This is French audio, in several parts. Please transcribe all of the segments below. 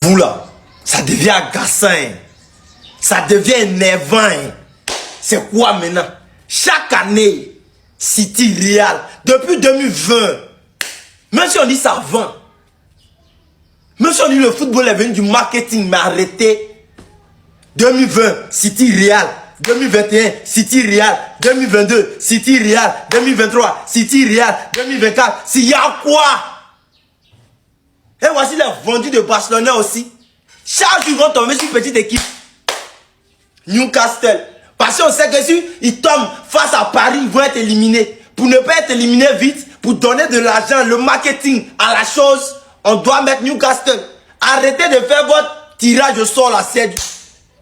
vous là, ça devient agaçant. Hein. Ça devient énervant. Hein. C'est quoi maintenant? Chaque année, City Real, depuis 2020, même si on dit ça vend, même si on dit le football est venu du marketing, mais arrêtez. 2020, City Real. 2021, City Real. 2022, City Real. 2023, City Real. 2024, s'il y a quoi? Et voici les vendus de Barcelone aussi. Chaque jour, ils vont tomber sur une petite équipe. Newcastle. Parce qu'on sait que si ils tombent face à Paris, ils vont être éliminés. Pour ne pas être éliminés vite, pour donner de l'argent, le marketing à la chose, on doit mettre Newcastle. Arrêtez de faire votre tirage au sort là, c'est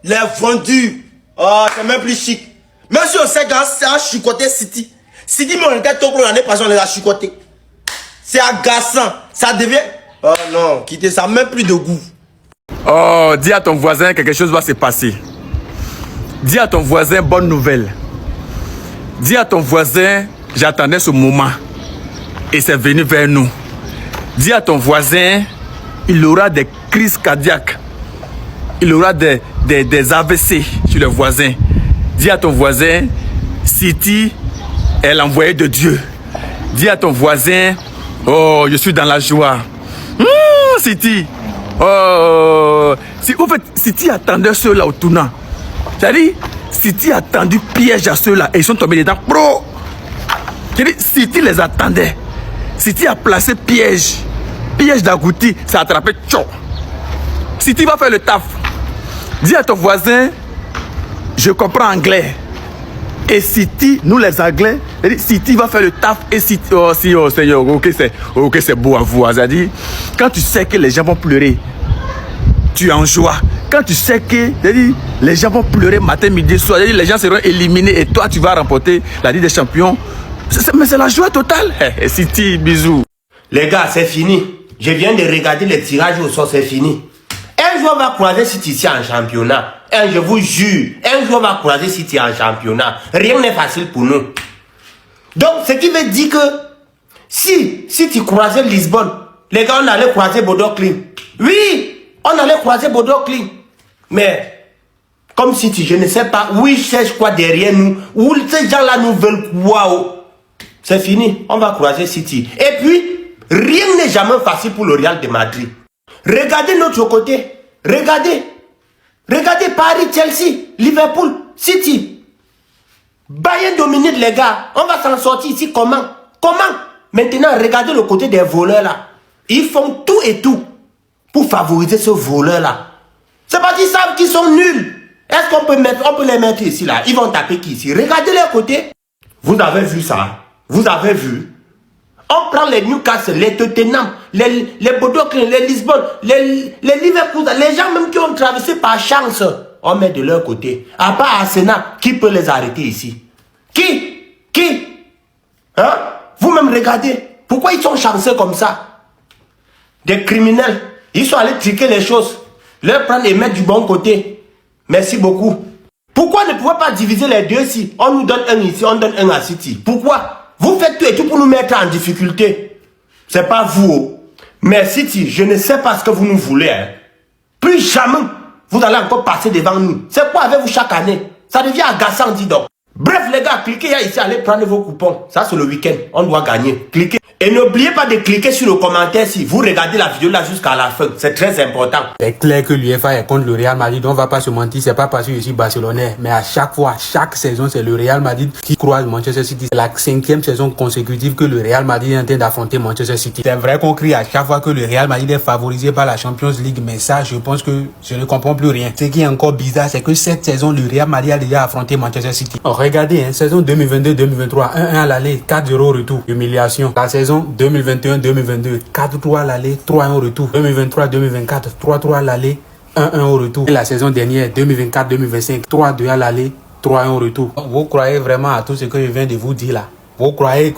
les vendus. Oh, c'est même plus chic. Même si on sait que c'est un chicoté City. City, mais on était trop pour l'année parce qu'on les a chicotés. C'est agaçant. Ça devient... Oh non, quittez ça, même plus de goût. Oh, dis à ton voisin quelque chose va se passer. Dis à ton voisin bonne nouvelle. Dis à ton voisin, j'attendais ce moment. Et c'est venu vers nous. Dis à ton voisin, il aura des crises cardiaques. Il aura des AVC sur le voisin. Dis à ton voisin, City est l'envoyé de Dieu. Dis à ton voisin, oh, je suis dans la joie. City. Oh, en fait, City attendait ceux-là au tournant. C'est-à-dire, City a tendu piège à ceux-là et ils sont tombés dedans. Bro! City les attendait. City a placé piège. Piège d'agouti, ça a attrapé. Tchou. City va faire le taf. Dis à ton voisin, je comprends anglais. Et City, nous les Anglais, City va faire le taf et City, oh Seigneur, ok c'est beau à vous. C'est-à-dire, quand tu sais que les gens vont pleurer, tu es en joie. Quand tu sais que les gens vont pleurer matin, midi, soir, les gens seront éliminés et toi tu vas remporter la Ligue des Champions. Mais c'est la joie totale. City, bisous. Les gars, c'est fini. Je viens de regarder les tirages au sort, c'est fini. Un jour va croiser City ici en championnat. Je vous jure, un jour va croiser City en championnat. Rien n'est facile pour nous. Donc, ce qui veut dire que si tu croisais Lisbonne, les gars, on allait croiser Bordeaux-Clean. Oui, on allait croiser Bordeaux-Clean. Mais, comme City, je ne sais pas où ils cherchent quoi derrière nous, où ces gens-là nous veulent quoi. C'est fini, on va croiser City. Et puis, rien n'est jamais facile pour le Real de Madrid. Regardez notre côté. Regardez Paris, Chelsea, Liverpool, City. Bayern domine les gars. On va s'en sortir ici comment? Maintenant, regardez le côté des voleurs là. Ils font tout et tout pour favoriser ce voleur là. C'est parce qu'ils savent qu'ils sont nuls. Est-ce qu'on peut les mettre ici là? Ils vont taper qui ici? Regardez leur côté. Vous avez vu ça? Vous avez vu? On prend les Newcastle, les Tottenham, les Bordeaux, les Lisbonne, les Liverpool, les gens même qui ont traversé par chance, on met de leur côté. À part Arsenal, qui peut les arrêter ici? Qui? Hein? Vous-même regardez. Pourquoi ils sont chanceux comme ça? Des criminels. Ils sont allés triquer les choses. Leur prendre et mettre du bon côté. Merci beaucoup. Pourquoi ne pouvez pas diviser les deux ici? On nous donne un ici, on donne un à City. Pourquoi? Vous faites tout et tout pour nous mettre en difficulté. C'est pas vous. Mais City, je ne sais pas ce que vous nous voulez. Hein. Plus jamais, vous allez encore passer devant nous. C'est quoi avec vous chaque année? Ça devient agaçant, dis donc. Bref, les gars, cliquez ici, allez prendre vos coupons. Ça, c'est le week-end. On doit gagner. Cliquez. Et n'oubliez pas de cliquer sur le commentaire si vous regardez la vidéo là jusqu'à la fin. C'est très important. C'est clair que l'UEFA est contre le Real Madrid. On va pas se mentir, c'est pas parce que je suis barcelonais. Mais à chaque fois, chaque saison, c'est le Real Madrid qui croise Manchester City. C'est la 5e saison consécutive que le Real Madrid est en train d'affronter Manchester City. C'est vrai qu'on crie à chaque fois que le Real Madrid est favorisé par la Champions League. Mais ça, je pense que je ne comprends plus rien. Ce qui est encore bizarre, c'est que cette saison, le Real Madrid a déjà affronté Manchester City. Oh, regardez, hein, saison 2022-2023, 1-1 à l'aller, 4-0 au retour. Humiliation. La saison 2021-2022, 4-3 à l'aller, 3-1 au retour. 2023-2024, 3-3 à l'aller, 1-1 au retour. Et la saison dernière, 2024-2025, 3-2 à l'aller, 3-1 au retour. Vous croyez vraiment à tout ce que je viens de vous dire là? Vous croyez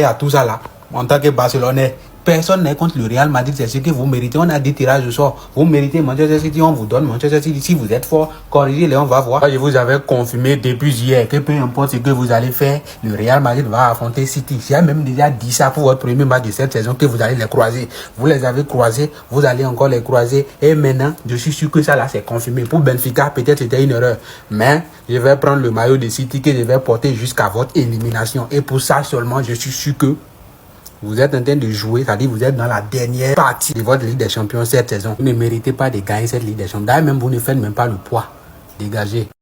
à tout ça là? En tant que Barcelonais, Personne n'est contre le Real Madrid, c'est ce que vous méritez. On a des tirages au sort. Vous méritez Manchester City, on vous donne Manchester City. Si vous êtes fort, corrigez-les, on va voir. Je vous avais confirmé depuis hier que peu importe ce que vous allez faire, le Real Madrid va affronter City. J'ai même déjà dit ça pour votre premier match de cette saison, que vous allez les croiser. Vous les avez croisés, vous allez encore les croiser. Et maintenant, je suis sûr que ça là, c'est confirmé. Pour Benfica, peut-être c'était une erreur. Mais je vais prendre le maillot de City que je vais porter jusqu'à votre élimination. Et pour ça seulement, je suis sûr que vous êtes en train de jouer, c'est-à-dire vous êtes dans la dernière partie de votre Ligue des Champions cette saison. Vous ne méritez pas de gagner cette Ligue des Champions. D'ailleurs, même vous ne faites même pas le poids. Dégagez.